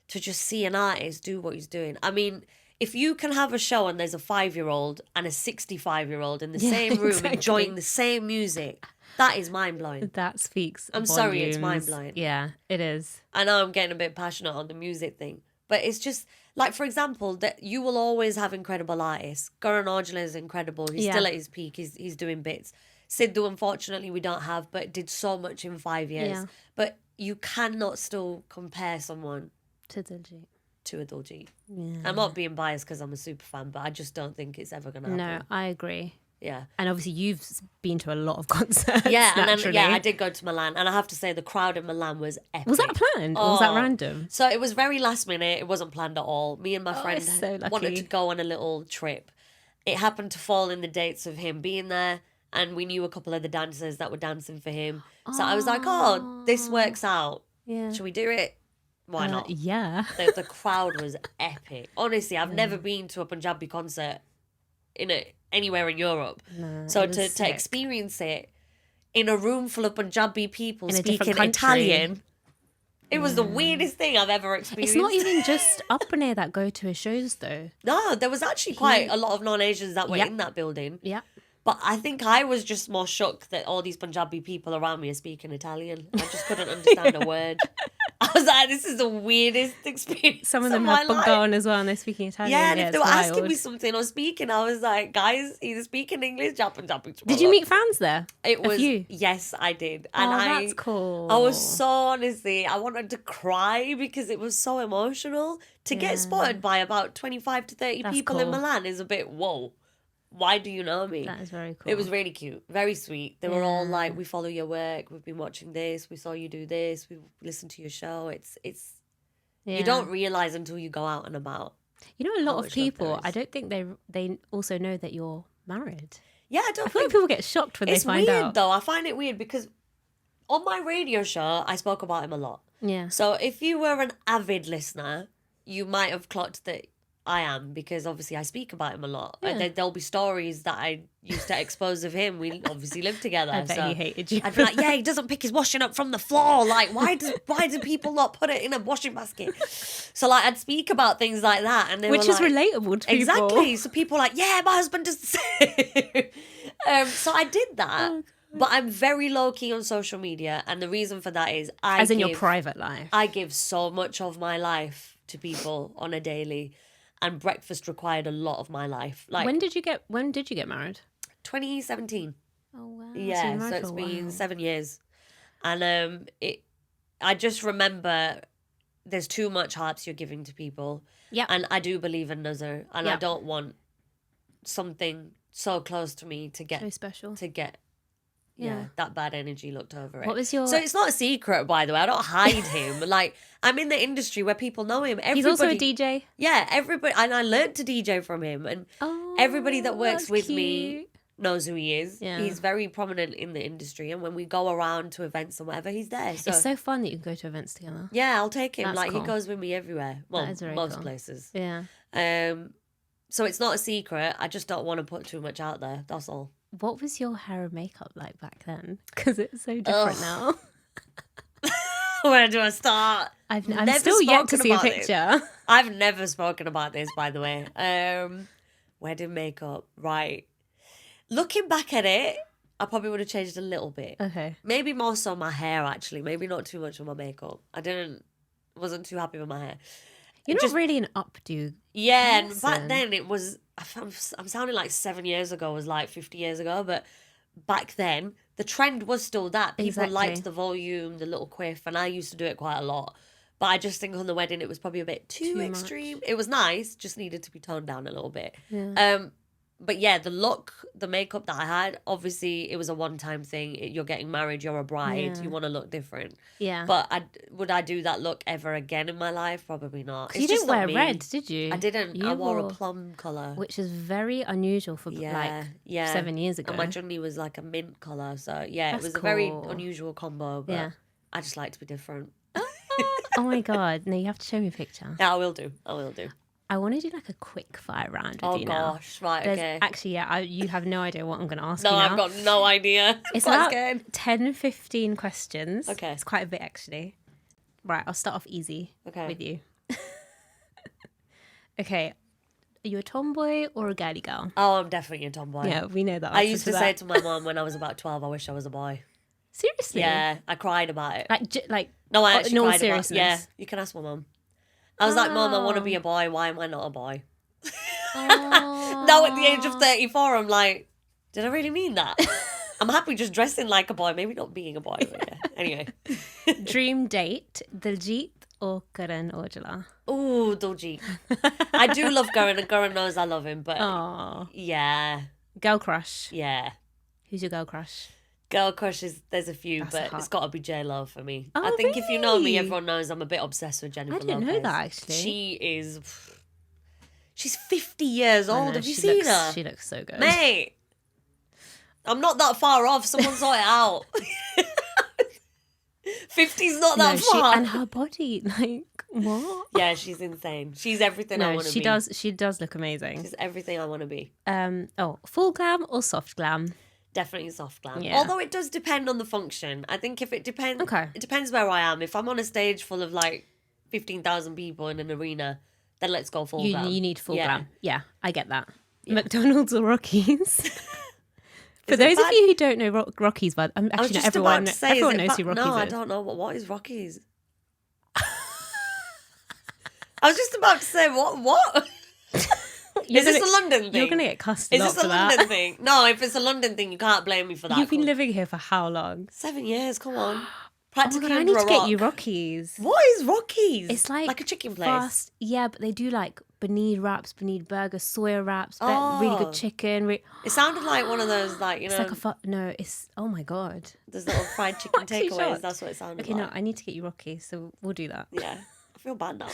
to just see an artist do what he's doing. I mean, if you can have a show and there's a 5-year-old and a 65-year-old in the same room enjoying the same music, that is mind-blowing. That speaks I'm volumes. sorry, it's mind-blowing. Yeah, it is. I know I'm getting a bit passionate on the music thing, but it's just, like, for example, that you will always have incredible artists. Goran Aujla is incredible. He's still at his peak. He's doing bits. Sidhu, unfortunately, we don't have, but did so much in 5 years. Yeah. But you cannot still compare someone To Diljit. to a Diljit. Yeah. I'm not being biased because I'm a super fan, but I just don't think it's ever going to happen. No, I agree. Yeah. And obviously you've been to a lot of concerts. Yeah, and naturally. then, I did go to Milan, and I have to say the crowd in Milan was epic. Was that planned or was that random? So it was very last minute. It wasn't planned at all. Me and my friend so lucky. wanted to go on a little trip. It happened to fall in the dates of him being there, and we knew a couple of the dancers that were dancing for him. So I was like, oh, this works out. Yeah. Should we do it? Why not? Yeah. The crowd was epic. Honestly, I've never been to a Punjabi concert anywhere in Europe. No, so to experience it in a room full of Punjabi people in speaking Italian, it was the weirdest thing I've ever experienced. It's not even just up near that go to his shows though. No, there was actually quite a lot of non-Asians that were in that building. Yeah. But I think I was just more shocked that all these Punjabi people around me are speaking Italian. I just couldn't understand a word. I was like, this is the weirdest experience. Some of them have Bengal on as well and they're speaking Italian. Yeah, and if they were asking me something or speaking, I was like, guys, either speaking English, Punjabi. Did you meet fans there? It was, you? Yes, I did. And that's cool. I was so, honestly, I wanted to cry because it was so emotional. To get spotted by about 25 to 30 people in Milan is a bit, whoa. Why do you know me? That is very cool. It was really cute. Very sweet. They were all like, we follow your work. We've been watching this. We saw you do this. We listened to your show. It's you don't realise until you go out and about. You know, a lot of people, I don't think they also know that you're married. Yeah, I feel like people get shocked when they find out. It's weird though. I find it weird because on my radio show, I spoke about him a lot. Yeah. So if you were an avid listener, you might have clocked that I am, because obviously I speak about him a lot. Yeah. There'll be stories that I used to expose of him. We obviously lived together. I bet he hated you. I'd be like, yeah, he doesn't pick his washing up from the floor. Like, why do people not put it in a washing basket? So like, I'd speak about things like that, and which is relatable to people. Exactly. So people are like, yeah, my husband does the same. So I did that. But I'm very low key on social media, and the reason for that is your private life. I give so much of my life to people on a daily. And breakfast required a lot of my life. Like, when did you get married? 2017. Oh wow. Yeah, so it's been 7 years. And I just remember there's too much Harpz you're giving to people. Yeah. And I do believe in Nazar, and I don't want something so close to me to get so special. to get Yeah, that bad energy looked over it. What was your... So it's not a secret, by the way. I don't hide him. Like, I'm in the industry where people know him. He's also a DJ. Yeah, everybody. And I learned to DJ from him. And everybody that works with me knows who he is. Yeah. He's very prominent in the industry. And when we go around to events and whatever, he's there. So, it's so fun that you can go to events together. yeah, I'll take him. That's like, cool. he goes with me everywhere. Well, most cool. places. Yeah. So it's not a secret. I just don't want to put too much out there. That's all. What was your hair and makeup like back then? Because it's so different now. Where do I start? I'm still yet to see a picture. I've never spoken about this, by the way. Wedding makeup, right. Looking back at it, I probably would have changed a little bit. Okay. Maybe more so my hair, actually. Maybe not too much of my makeup. Wasn't too happy with my hair. You're not really an updo. Yeah, person. And back then it was... I'm sounding like 7 years ago was like 50 years ago, but back then the trend was still that. People liked the volume, the little quiff, and I used to do it quite a lot. But I just think on the wedding it was probably a bit too extreme. Much. It was nice, just needed to be toned down a little bit. Yeah. But yeah, the look, the makeup that I had, obviously it was a one-time thing. You're getting married, you're a bride, you want to look different. Yeah. But would I do that look ever again in my life? Probably not. Because you didn't wear red, did you? I didn't. I wore a plum colour. Which is very unusual for 7 years ago. And my journey was like a mint colour. So yeah, That's it was cool. a very unusual combo. But I just like to be different. Oh my God. No, you have to show me a picture. Yeah, I will do. I want to do like a quick fire round with you now. Oh gosh, right, okay. Actually, you have no idea what I'm going to ask you now. No, I've got no idea. It's about 10, 15 questions. Okay. It's quite a bit actually. Right, I'll start off easy with you. Okay, are you a tomboy or a girly girl? Oh, I'm definitely a tomboy. Yeah, we know that. I used to say to my mum when I was about 12, I wish I was a boy. Seriously? Yeah, I cried about it. Like no, I actually cried seriousness. about it. Yeah, you can ask my mum. I was like, Mum, I want to be a boy. Why am I not a boy? Now at the age of 34, I'm like, did I really mean that? I'm happy just dressing like a boy, maybe not being a boy. But yeah. Anyway. Dream date, Diljit or Karan Aujla? Ooh, Diljit. I do love Karan, and Karan knows I love him, but yeah. Girl crush? Yeah. Who's your girl crush? Girl crushes, there's a few, but it's got to be J-Lo for me. Oh, I think really? if you know me, everyone knows I'm a bit obsessed with Jennifer Lopez. I didn't know that, actually. She's 50 years old. Have you seen her? She looks so good. Mate, I'm not that far off. Someone sort it out. 50's not that far. And her body, like, what? Yeah, she's insane. She's everything I want to be. She does look amazing. She's everything I want to be. Full glam or soft glam? Definitely soft glam. Yeah. Although it does depend on the function. I think if it depends, it depends where I am. If I'm on a stage full of like 15,000 people in an arena, then let's go full glam. You need full glam. Yeah, I get that. Yeah. McDonald's or Rockies? For those of you who don't know Rockies, but actually not everyone knows who Rockies is. No, I don't know. What is Rockies? I was just about to say, what? Is this a London thing? You're going to get cussed a lot for that. Is this a London thing? No, if it's a London thing, you can't blame me for that. You've been living here for how long? 7 years, come on. Practically I need to get you Rockies. What is Rockies? It's like a chicken place. Yeah, but they do like paneer wraps, paneer burgers, soya wraps, really good chicken. It sounded like one of those, like, you know. It's like it's, oh my God. There's little fried chicken takeaways. That's what it sounded like. Okay, no, I need to get you Rockies, so we'll do that. Yeah, I feel bad now.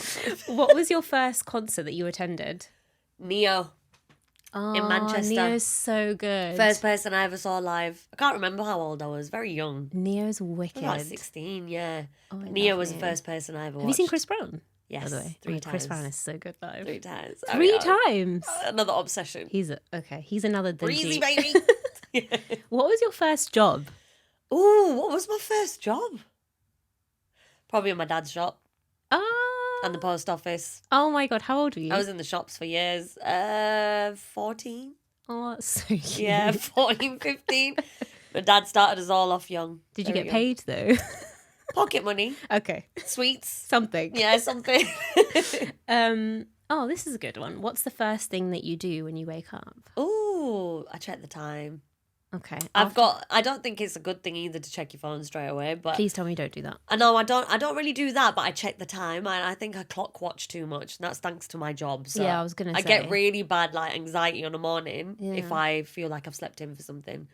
What was your first concert that you attended? Neo. In Manchester. Neo's so good. First person I ever saw live. I can't remember how old I was. Very young. Neo's wicked. I was like 16, yeah. Oh, Neo was the first person I ever watched. Have you seen Chris Brown? Yes, by the way. 3 times. Chris Brown is so good live. 3 times. Three times? Another obsession. He's another Diljit. Breezy, baby. What was your first job? Ooh, what was my first job? Probably in my dad's shop. And the post office. Oh my God, how old were you? I was in the shops for years. 14. Oh, that's so cute. Yeah, 14, 15. My dad started us all off young. Did you get paid though? Pocket money. Okay. Sweets. Something. Yeah, something. This is a good one. What's the first thing that you do when you wake up? Ooh, I check the time. Okay. I don't think it's a good thing either to check your phone straight away, but please tell me you don't do that. I know I don't really do that, but I check the time. I think I clock watch too much, and that's thanks to my job. So yeah, I was gonna say. I get really bad like anxiety on the morning if I feel like I've slept in for something.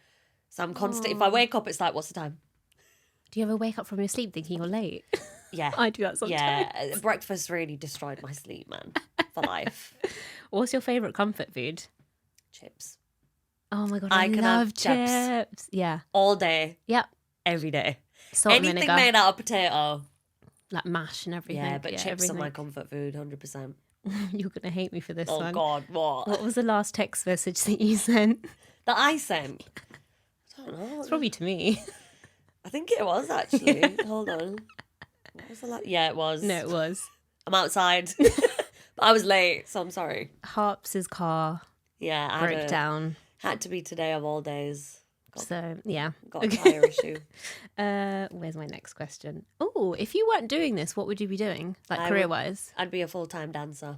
So I'm constant. If I wake up, it's like, what's the time? Do you ever wake up from your sleep thinking you're late? Yeah. I do that sometimes. Yeah. Breakfast really destroyed my sleep, man. For life. What's your favourite comfort food? Chips. Oh my God, I I can love have chips. chips. Yeah. All day. Yep. Every day. Salt and Anything vinegar. made out of potato. Like mash and everything. Yeah, but chips everything. are my comfort food, 100%. You're going to hate me for this Oh, one. God, what? What was the last text message that you sent? That I sent? I don't know. It's probably to me. I think it was, actually. Hold on. What was the last? Yeah, it was. No, it was. I'm outside. But I was late, so I'm sorry. Harpz Kaur Yeah, I broke down. had to be today of all days. So, yeah. Got a tire issue. Where's my next question? Oh, if you weren't doing this, what would you be doing? Like career-wise? I'd be a full-time dancer.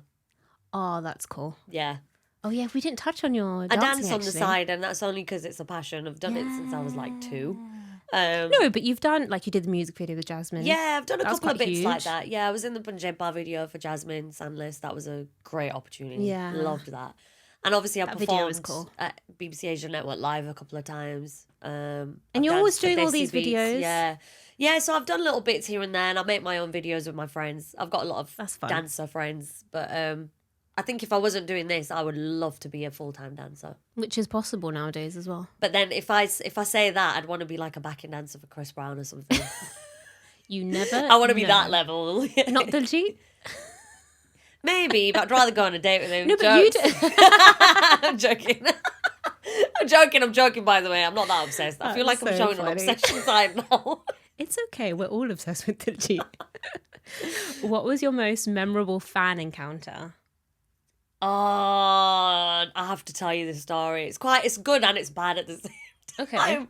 Oh, that's cool. Yeah. Oh, yeah, we didn't touch on your I dancing, dance on the actually. side, and that's only because it's a passion. I've done it since I was like 2. No, but you've done, like you did the music video with Jasmine. Yeah, I've done a That was couple of quite bits like huge. that. Yeah, I was in the Punjab video for Jasmine Sandless. That was a great opportunity. Yeah. Loved that. And obviously I That video was performed cool. at BBC Asia Network Live a couple of times. And you're always doing all these videos. Yeah. Yeah, so I've done little bits here and there, and I make my own videos with my friends. I've got a lot That's of fun. dancer friends. But I think if I wasn't doing this, I would love to be a full-time dancer. Which is possible nowadays as well. But then if I say that, I'd want to be like a backing dancer for Chris Brown or something. You never I want to be know. that level. Not Diljit? Maybe, but I'd rather go on a date with him. No, but you Jokes. do. I'm joking. I'm joking, by the way. I'm not that obsessed. I feel like That's I'm so showing an funny. obsession side now. It's okay. We're all obsessed with Diljit. What was your most memorable fan encounter? Oh, I have to tell you this story. It's good and it's bad at the same Okay. time.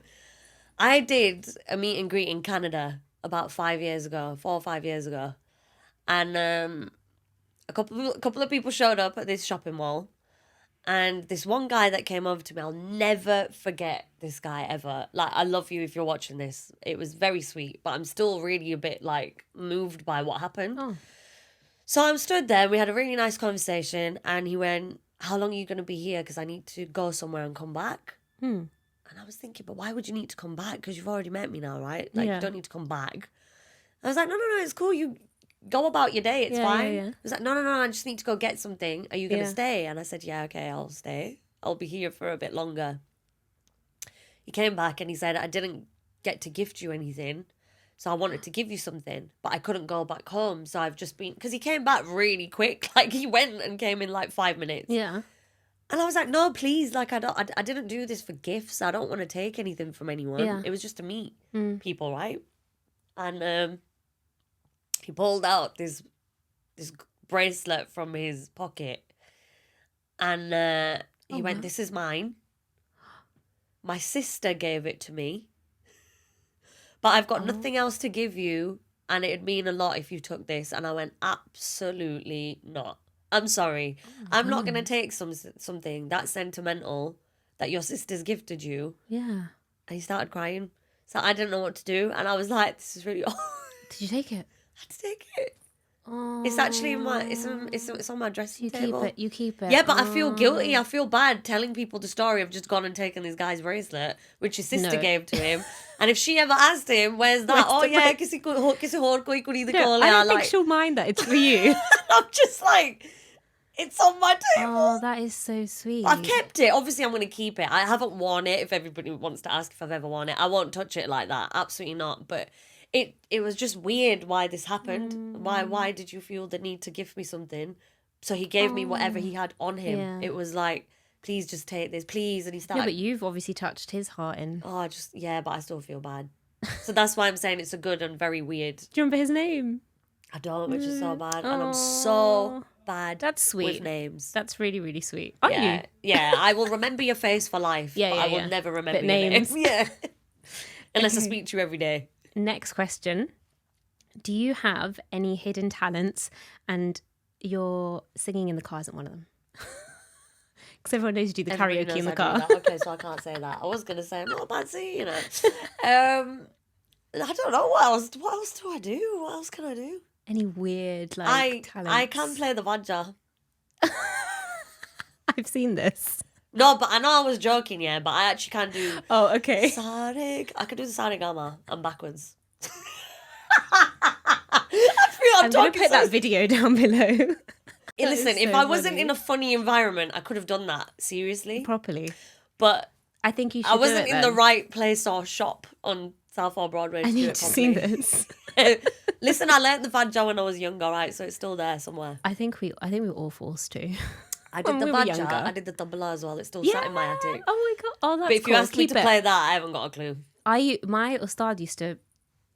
I did a meet and greet in Canada about 4 or 5 years ago. And a couple of people showed up at this shopping mall. And this one guy that came over to me, I'll never forget this guy ever. Like, I love you if you're watching this. It was very sweet, but I'm still really a bit, like, moved by what happened. Oh. So I'm stood there, we had a really nice conversation, and he went, how long are you going to be here? Because I need to go somewhere and come back. And I was thinking, but why would you need to come back? Because you've already met me now, right? Like, Yeah. you don't need to come back. I was like, no, it's cool. You go about your day. It's fine. Yeah. I was like, no, I just need to go get something. Are you going to Yeah. stay? And I said, yeah, okay, I'll stay. I'll be here for a bit longer. He came back and he said, I didn't get to gift you anything. So I wanted to give you something, but I couldn't go back home. So I've just been, because he came back really quick. Like, he went and came in like 5 minutes. Yeah. And I was like, no, please. Like, I didn't do this for gifts. I don't want to take anything from anyone. Yeah. It was just to meet people, right? And he pulled out this bracelet from his pocket. And he went, this is mine. My sister gave it to me. But I've got nothing else to give you. And it'd mean a lot if you took this. And I went, absolutely not. I'm sorry. I'm not going to take something that sentimental that your sister's gifted you. Yeah. And he started crying. So I didn't know what to do. And I was like, this is really odd. Did you take it? I had to take it. Oh. It's actually in my, it's on my dressing table. You keep it. Yeah, but I feel guilty. I feel bad telling people the story of just gone and taken this guy's bracelet, which his sister No. gave to him. And if she ever asked him, where's that? Where's the Yeah, kisi hor koi kudi the No, I don't think she'll mind that. It's for you. I'm just like, it's on my table. Oh, that is so sweet. I've kept it. Obviously, I'm going to keep it. I haven't worn it. If everybody wants to ask if I've ever worn it, I won't touch it like that. Absolutely not. But it was just weird why this happened. Why did you feel the need to gift me something? So he gave me whatever he had on him. Yeah. It was like, please just take this, please. And he started. Yeah, but you've obviously touched his heart in. Oh, but I still feel bad. So that's why I'm saying it's a good and very weird. Do you remember his name? I don't, which is so bad. And I'm so bad That's sweet. with names. That's really, really sweet. Are Yeah, you? yeah. I will remember your face for life. Yeah, but yeah, I will yeah. never remember But your names. name. Yeah. Unless I Okay. speak to you every day. Next question. Do you have any hidden talents and your singing in the car isn't one of them? Because everyone knows you do the Everybody karaoke in the knows I car. do that. Okay, so I can't say that. I was gonna say I'm not a bad singer, I don't know what else. What else do I do? What else can I do? Any weird I talents? can play the vajja. I've seen this. No, but I know I was joking, yeah, but I actually can do Oh, okay. I can do the sarigama and backwards. I feel I'm going to put that video down below. Listen, if I wasn't in a funny environment, I could have done that, seriously. Properly. But I think you should I wasn't do it in then. the right place or shop on Southall Broadway to I do need it to see properly. this. Listen, I learnt the Vajja when I was younger, right? So it's still there somewhere. I think we were all forced to. I did When the we were Vajja, younger. I did the tabla as well. It's still sat in my attic. Oh my god. Oh, that's But if cool. you ask me Keep to it. play that, I haven't got a clue. My ustad used to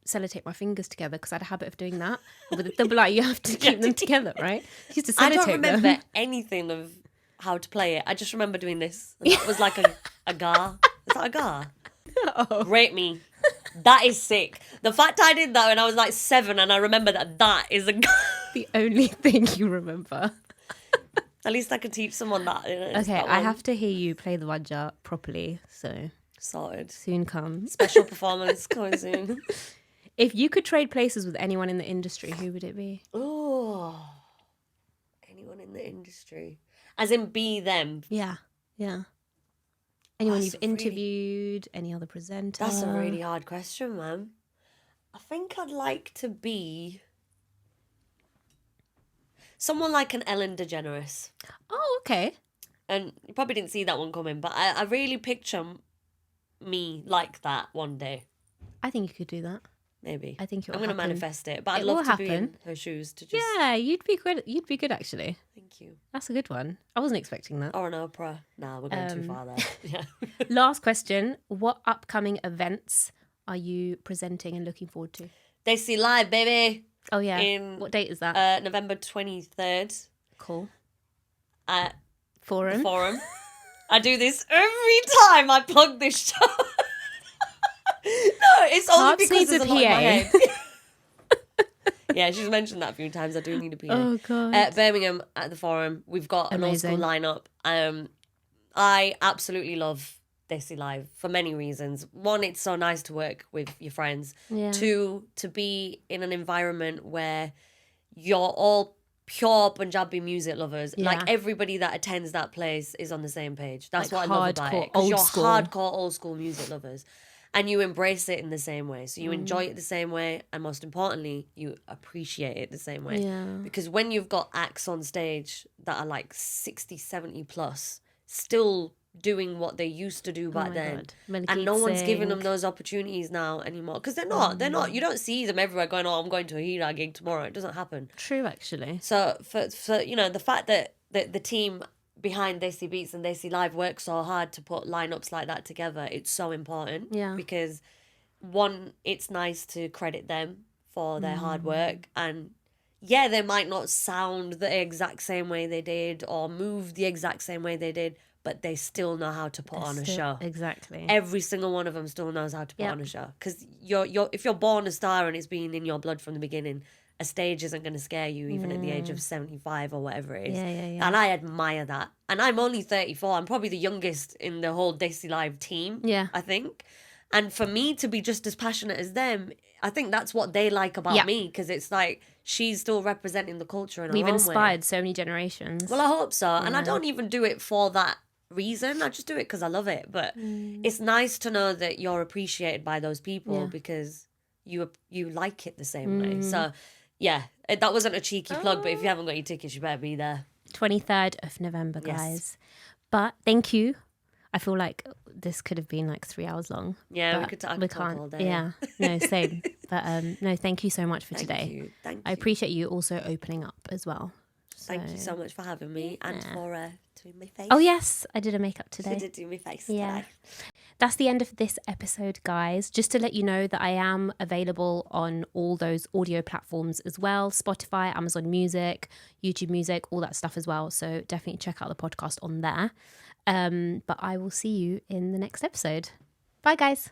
sellotape my fingers together because I had a habit of doing that. With the tabla, you have to keep them together, right? He used to sellotape I don't remember them. anything of how to play it. I just remember doing this. And that was like a gar. Is that a gar? Oh. Rate me. That is sick. The fact I did that when I was like 7 and I remember that is a gar. The only thing you remember. At least I could teach someone that. You know, just Okay, that I one. have to hear you play the Vajja properly, so Sorted. soon comes. Special performance coming soon. If you could trade places with anyone in the industry, who would it be? Oh, anyone in the industry, as in be them. Yeah. Anyone That's you've a really- interviewed, any other presenter? That's a really hard question, man. I think I'd like to be someone like an Ellen DeGeneres. Oh, okay. And you probably didn't see that one coming, but I really picture me like that one day. I think you could do that. Maybe. I think it I'm will going to happen. manifest it, but I'd It love will to be in happen. her shoes to just... Yeah, you'd be good. You'd be good, actually. Thank you. That's a good one. I wasn't expecting that. Or an Oprah. Nah, we're going too far there. Yeah. Last question. What upcoming events are you presenting and looking forward to? They see live, baby. Oh, yeah. In What date is that? November 23rd Cool. at Forum. the Forum. I do this every time I plug this show. No, it's only Harpz because needs there's a a lot in my PA. head. Yeah, she's mentioned that a few times. I do need a PA. Oh, God. Birmingham at the Forum. We've got an old school lineup. I absolutely love Desi Live for many reasons. One, it's so nice to work with your friends. Yeah. Two, to be in an environment where you're all pure Punjabi music lovers. Yeah. Like everybody that attends that place is on the same page. That's Like what I love about hardcore, it. 'Cause old you're school. hardcore old school music lovers. And you embrace it in the same way. So you Mm. enjoy it the same way. And most importantly, you appreciate it the same way. Yeah. Because when you've got acts on stage that are like 60, 70 plus, still doing what they used to do back my then. God. Melody And no one's giving them Singh. those opportunities now anymore. Because they're not. You don't see them everywhere going, oh, I'm going to a Hira gig tomorrow. It doesn't happen. True, actually. So for the fact that the team behind Desi Beats and Desi Live work so hard to put lineups like that together, it's so important. Yeah. Because one, it's nice to credit them for their hard work, and yeah, they might not sound the exact same way they did or move the exact same way they did, but they still know how to put on a show. Exactly. Every single one of them still knows how to put Yep. on a show. Because if you're born a star and it's been in your blood from the beginning, a stage isn't going to scare you even at the age of 75 or whatever it is. Yeah. And I admire that. And I'm only 34. I'm probably the youngest in the whole Desi Live team, Yeah. I think. And for me to be just as passionate as them, I think that's what they like about Yeah. me, because it's like she's still representing the culture in her We've own way. inspired so many generations. Well, I hope so. And I don't even do it for that reason. I just do it because I love it. But it's nice to know that you're appreciated by those people Yeah. because you like it the same way. So, yeah, that wasn't a cheeky plug, but if you haven't got your tickets, you better be there. 23rd of November, Yes. guys. But thank you. I feel like this could have been like 3 hours long. Yeah, but I could talk all day. Yeah, no, same. But no, thank you so much for Thank today. you. Thank I you. appreciate you also opening up as well. Thank you so much for having me and for doing my face. Oh, yes, I did a makeup today. She did do my face Yeah. today. That's the end of this episode, guys. Just to let you know that I am available on all those audio platforms as well. Spotify, Amazon Music, YouTube Music, all that stuff as well. So definitely check out the podcast on there. But I will see you in the next episode. Bye, guys.